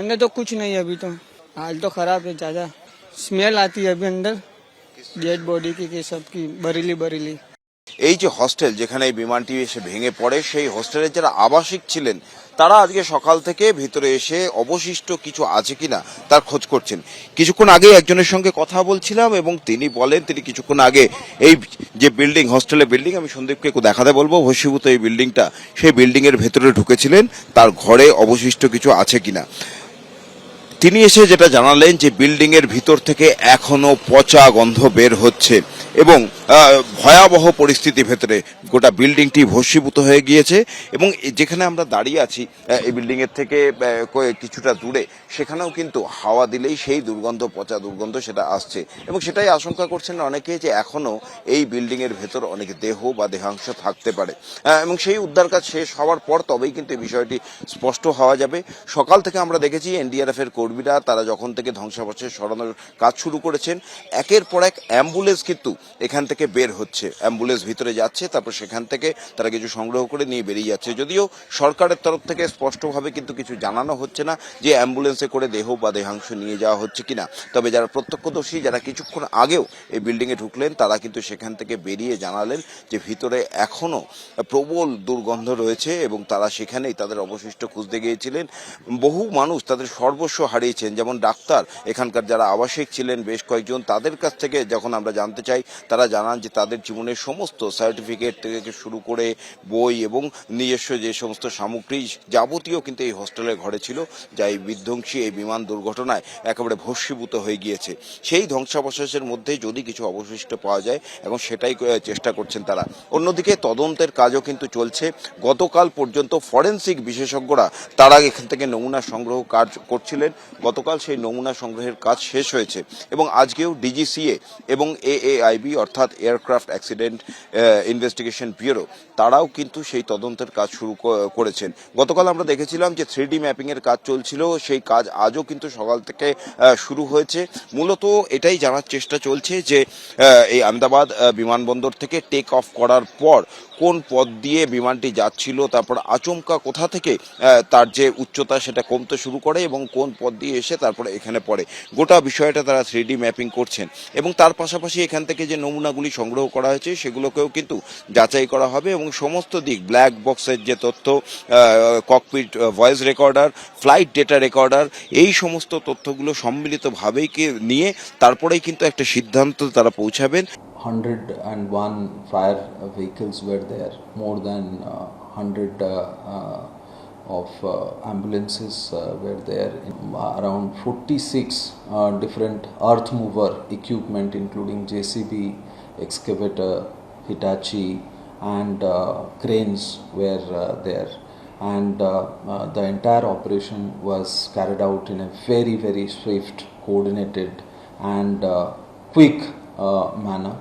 अंदर तो कुछ नहीं है अभी तो, हाल तो खराब है, ज़्यादा स्मेल आती है अभी अंदर डेड बॉडी की सब की बरीली बरीली। এই যে হস্টেল যেখানে এই বিমানটি এসে ভেঙে পড়ে, সেই হোস্টেলের যারা আবাসিক ছিলেন তারা আজকে সকাল থেকে ভিতরে এসে অবশিষ্ট কিছু আছে কিনা তার খোঁজ করছেন। কিছুক্ষণ আগে একজনের সঙ্গে কথা বলছিলাম এবং তিনি বলেন তিনি কিছুক্ষণ আগে এই যে বিল্ডিং, হোস্টেলের বিল্ডিং, আমি সন্দীপকে একটু দেখাতে বলবো ভস্মীভূত এই বিল্ডিংটা, সেই বিল্ডিং এর ভেতরে ঢুকেছিলেন, তার ঘরে অবশিষ্ট কিছু আছে কিনা। তিনি এসে যেটা জানালেন যে বিল্ডিং এর ভিতর থেকে এখনো পচা গন্ধ বের হচ্ছে এবং ভয়াবহ পরিস্থিতি ভেতরে গোটা বিল্ডিংটি ভস্মীভূত হয়ে গিয়েছে। এবং যেখানে আমরা দাঁড়িয়ে আছি এই বিল্ডিং এর থেকে কিছুটা দূরে, সেখানেও কিন্তু হাওয়া দিলেই সেই দুর্গন্ধ, পচা দুর্গন্ধ সেটা আসছে এবং সেটাই আশঙ্কা করছেন অনেকে যে এখনো এই বিল্ডিং এর ভেতর অনেক দেহ বা দেহাংশ থাকতে পারে এবং সেই উদ্ধার কাজ শেষ হওয়ার পর তবেই কিন্তু এই বিষয়টি স্পষ্ট হওয়া যাবে। সকাল থেকে আমরা দেখেছি এনডিআরএফ এর কর্মীরা তারা যখন থেকে ধ্বংসাবশেষ সরানোর কাজ শুরু করেছেন, একের পর এক অ্যাম্বুলেন্স কিন্তু এখান থেকে বের হচ্ছে, অ্যাম্বুলেন্স ভিতরে যাচ্ছে, তারপর সেখান থেকে তারা কিছু সংগ্রহ করে নিয়ে বেরিয়ে যাচ্ছে। যদিও সরকারের তরফ থেকে স্পষ্টভাবে কিন্তু কিছু জানানো হচ্ছে না যে অ্যাম্বুলেন্সে করে দেহ বা দেহাংশ নিয়ে যাওয়া হচ্ছে কিনা। তবে যারা প্রত্যক্ষদর্শী, যারা কিছুক্ষণ আগেও এই বিল্ডিংয়ে ঢুকলেন, তারা কিন্তু সেখান থেকে বেরিয়ে জানালেন যে ভিতরে এখনো প্রবল দুর্গন্ধ রয়েছে এবং তারা সেখানেই তাদের অবশিষ্ট খুঁজতে গিয়েছিলেন। বহু মানুষ তাদের সর্বস্ব হারিয়েছেন, যেমন ডাক্তার, এখানকার যারা আবাসিক ছিলেন বেশ কয়েকজন, তাদের কাছ থেকে যখন আমরা জানতে চাই তারা জানান যে তাদের জীবনের সমস্ত সার্টিফিকেট থেকে শুরু করে বই এবং নিজস্ব যে সমস্ত সামগ্রী যাবতীয় কিন্তু এই হোস্টেলের ঘরে ছিল, যা এই বিধ্বংসী এই বিমান দুর্ঘটনায় একেবারে ভস্মীভূত হয়ে গিয়েছে। সেই ধ্বংসাবশেষের মধ্যে যদি কিছু অবশিষ্ট পাওয়া যায় এবং সেটাই চেষ্টা করছেন তারা। অন্যদিকে তদন্তের কাজও কিন্তু চলছে। গতকাল পর্যন্ত ফরেন্সিক বিশেষজ্ঞরা তারা এখান থেকে নমুনা সংগ্রহ কাজ করছিলেন। গতকাল সেই নমুনা সংগ্রহের কাজ শেষ হয়েছে এবং আজকেও ডিজিসিএ এবং এএআইবি অর্থাৎ এয়ারক্রাফট অ্যাক্সিডেন্ট ইনভেস্টিগেশন ব্যুরো তারাও কিন্তু সেই তদন্তের কাজ শুরু করেছেন। গতকাল আমরা দেখেছিলাম যে 3D ম্যাপিং এর কাজ চলছিল, সেই কাজ আজও কিন্তু সকাল থেকে শুরু হয়েছে। মূলত এটাই জানার চেষ্টা চলছে যে এই আহমেদাবাদ বিমানবন্দর থেকে টেক অফ করার পর কোন পথ দিয়ে বিমানটি যাচ্ছিল, তারপর আচমকা কোথা থেকে তার যে উচ্চতা সেটা কমতে শুরু করে এবং কোন পথ দিয়ে এসে তারপরে এখানে পড়ে। গোটা বিষয়টা তারা 3D ম্যাপিং করছেন এবং তার পাশাপাশি এখান থেকে যে নমুনাগুলি সংগ্রহ করা হয়েছে সেগুলোকেও কিন্তু যাচাই করা হবে এবং সমস্ত দিক, ব্ল্যাক বক্সের যে তথ্য, cockpit voice recorder, flight data recorder, এই সমস্ত তথ্যগুলো সম্মিলিতভাবেই নিয়ে তারপরেই কিন্তু একটা সিদ্ধান্ত তারা পৌঁছাবেন। 101 fire vehicles were there, more than 100 of ambulances were there, around 46 different earth mover equipment including JCB, excavator, Hitachi and cranes were there, and the entire operation was carried out in a very, very swift, coordinated and quick manner.